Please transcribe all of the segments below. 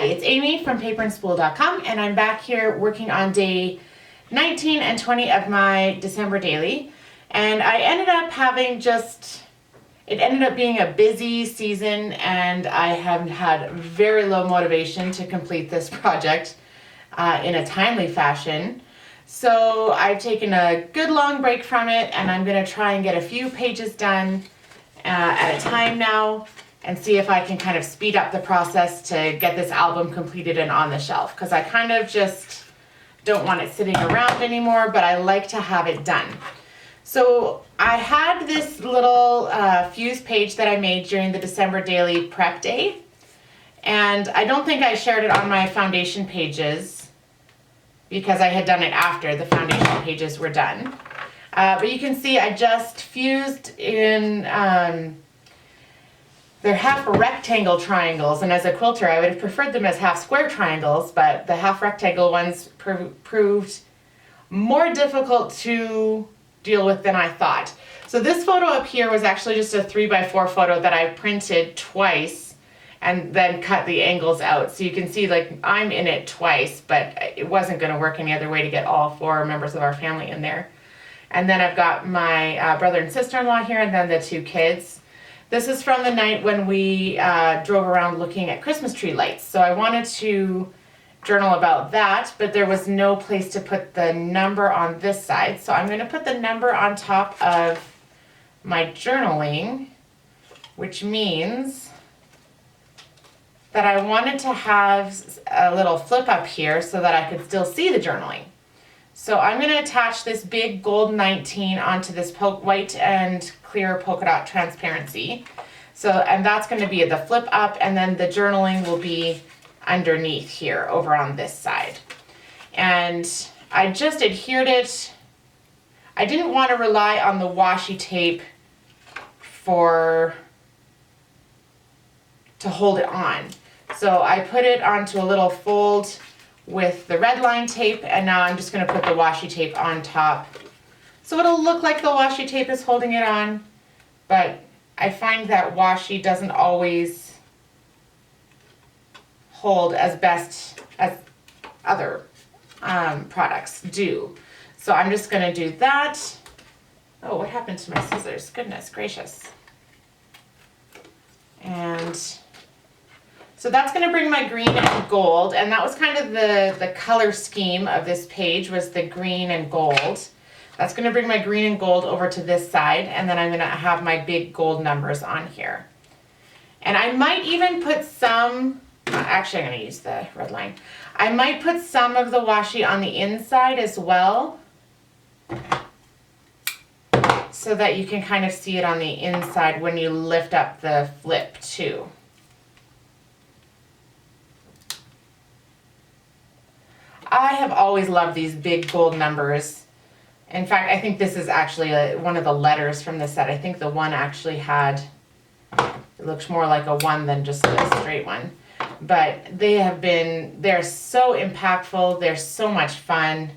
Hi, it's Amy from paperandspool.com, and I'm back here working on day 19 and 20 of my December daily. And I ended up it ended up being a busy season, and I have had very low motivation to complete this project in a timely fashion. So I've taken a good long break from it, and I'm going to try and get a few pages done at a time now, and see if I can kind of speed up the process to get this album completed and on the shelf, because I kind of just don't want it sitting around anymore, but I like to have it done. So I had this little fuse page that I made during the December daily prep day, and I don't think I shared it on my foundation pages because I had done it after the foundation pages were done. But you can see I just fused in they're half rectangle triangles, and as a quilter I would have preferred them as half square triangles, but the half rectangle ones proved more difficult to deal with than I thought. So this photo up here was actually just a 3x4 photo that I printed twice and then cut the angles out. So you can see, like, I'm in it twice, but it wasn't going to work any other way to get all four members of our family in there. And then I've got my brother and sister-in-law here, and then the two kids. This is from the night when we drove around looking at Christmas tree lights. So I wanted to journal about that, but there was no place to put the number on this side. So I'm going to put the number on top of my journaling, which means that I wanted to have a little flip up here so that I could still see the journaling. So I'm going to attach this big gold 19 onto this white and clear polka dot transparency. So, and that's going to be the flip up, and then the journaling will be underneath here over on this side. And I just adhered it. I didn't want to rely on the washi tape to hold it on. So I put it onto a little fold with the red line tape, and now I'm just going to put the washi tape on top. So it'll look like the washi tape is holding it on, but I find that washi doesn't always hold as best as other products do. So I'm just going to do that. Oh, what happened to my scissors? Goodness gracious. And so that's going to bring my green and gold, and that was kind of the color scheme of this page, was the green and gold. That's going to bring my green and gold over to this side, and then I'm going to have my big gold numbers on here. And I might even put some, actually I'm going to use the red line. I might put some of the washi on the inside as well, so that you can kind of see it on the inside when you lift up the flip too. I have always loved these big gold numbers. In fact, I think this is actually one of the letters from the set. I think the one actually had, it looks more like a one than just a straight one. But they're so impactful, they're so much fun.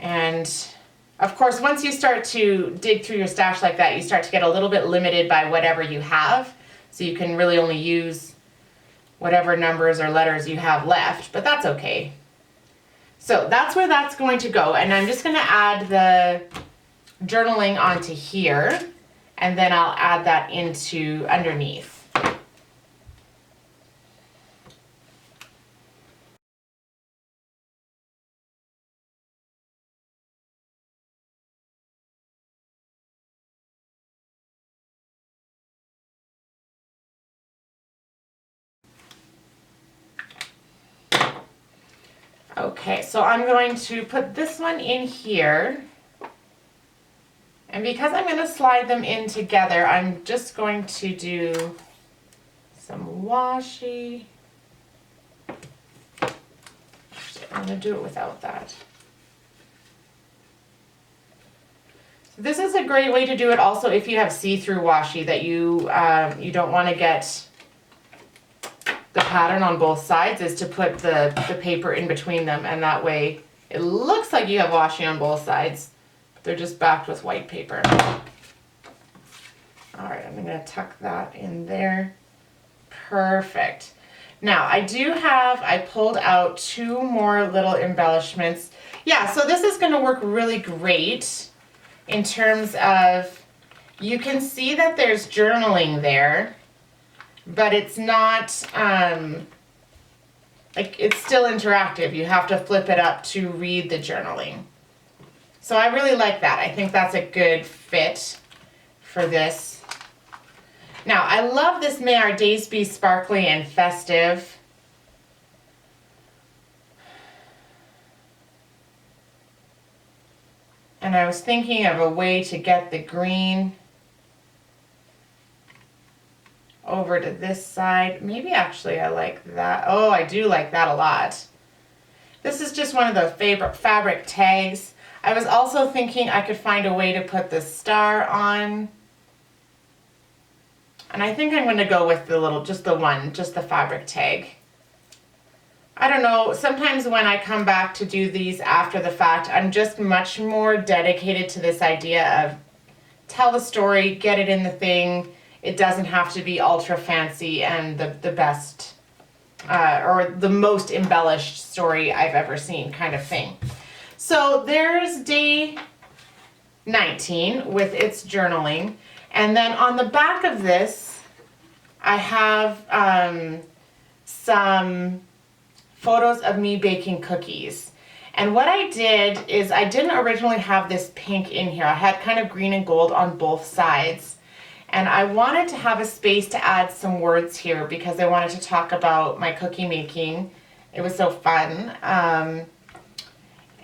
And of course, once you start to dig through your stash like that, you start to get a little bit limited by whatever you have. So you can really only use whatever numbers or letters you have left, but that's okay. So that's where that's going to go, and I'm just going to add the journaling onto here, and then I'll add that into underneath. Okay, so I'm going to put this one in here, and because I'm going to slide them in together, I'm just going to do some washi. Actually, I'm going to do it without that. So this is a great way to do it also if you have see-through washi that you don't want to get the pattern on both sides, is to put the paper in between them, and that way it looks like you have washi on both sides, but they're just backed with white paper. All right, I'm going to tuck that in there. Perfect. Now I pulled out 2 more little embellishments. Yeah, so this is going to work really great in terms of, you can see that there's journaling there, but it's not, like, it's still interactive. You have to flip it up to read the journaling. So I really like that. I think that's a good fit for this. Now, I love this May Our Days Be Sparkly and Festive. And I was thinking of a way to get the green over to this side. Maybe actually I like that. Oh, I do like that a lot. This is just one of the favorite fabric tags. I was also thinking I could find a way to put the star on. And I think I'm going to go with just the fabric tag. I don't know, sometimes when I come back to do these after the fact, I'm just much more dedicated to this idea of tell the story, get it in the thing. It doesn't have to be ultra fancy and the best or the most embellished story I've ever seen kind of thing. So there's day 19 with its journaling. And then on the back of this, I have some photos of me baking cookies. And what I did is I didn't originally have this pink in here. I had kind of green and gold on both sides. And I wanted to have a space to add some words here because I wanted to talk about my cookie making. It was so fun.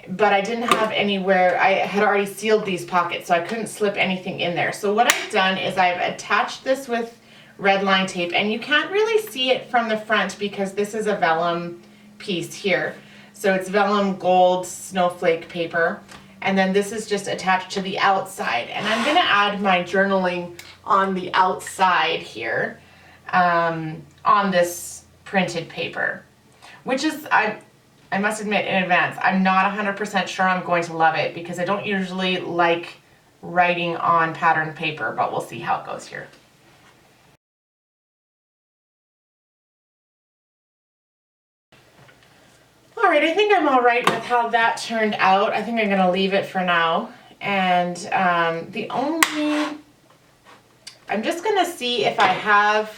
But I didn't have anywhere, I had already sealed these pockets, so I couldn't slip anything in there. So what I've done is I've attached this with red line tape, and you can't really see it from the front because this is a vellum piece here. So it's vellum gold snowflake paper, and then this is just attached to the outside. And I'm gonna add my journaling on the outside here on this printed paper, which is, I must admit in advance, I'm not 100% sure I'm going to love it because I don't usually like writing on patterned paper, but we'll see how it goes here. All right, I think I'm all right with how that turned out. I think I'm gonna leave it for now. And I'm just gonna see if I have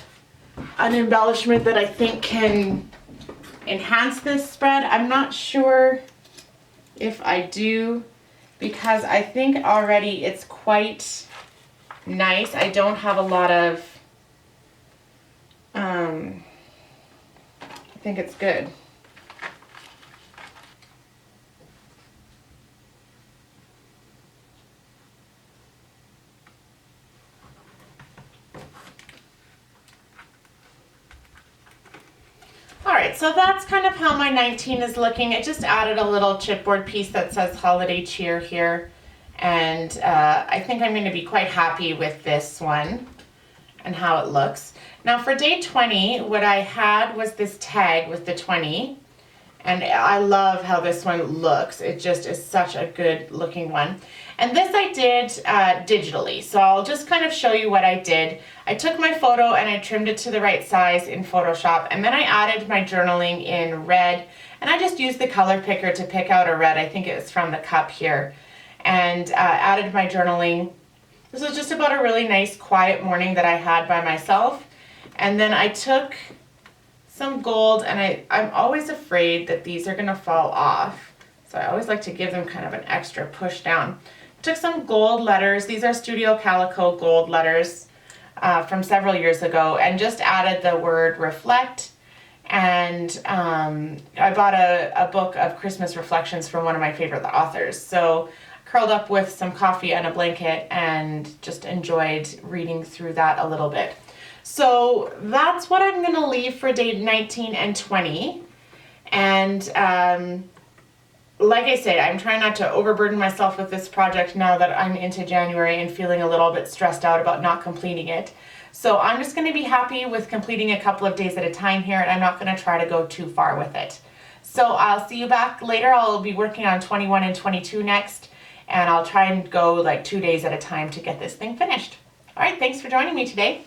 an embellishment that I think can enhance this spread. I'm not sure if I do because I think already it's quite nice. I don't have a lot of, I think it's good. Alright, so that's kind of how my 19 is looking. I just added a little chipboard piece that says holiday cheer here. And I think I'm going to be quite happy with this one and how it looks. Now for day 20, what I had was this tag with the 20. And I love how this one looks. It just is such a good looking one. And this I did digitally. So I'll just kind of show you what I did. I took my photo and I trimmed it to the right size in Photoshop. And then I added my journaling in red. And I just used the color picker to pick out a red. I think it was from the cup here. And added my journaling. This was just about a really nice quiet morning that I had by myself. And then I took some gold, and I'm always afraid that these are gonna fall off. So I always like to give them kind of an extra push down. Took some gold letters. These are Studio Calico gold letters from several years ago, and just added the word reflect. And I bought a book of Christmas reflections from one of my favorite authors. So curled up with some coffee and a blanket and just enjoyed reading through that a little bit. So that's what I'm gonna leave for day 19 and 20. And like I said, I'm trying not to overburden myself with this project now that I'm into January and feeling a little bit stressed out about not completing it. So I'm just gonna be happy with completing a couple of days at a time here, and I'm not gonna try to go too far with it. So I'll see you back later. I'll be working on 21 and 22 next, and I'll try and go like 2 days at a time to get this thing finished. All right, thanks for joining me today.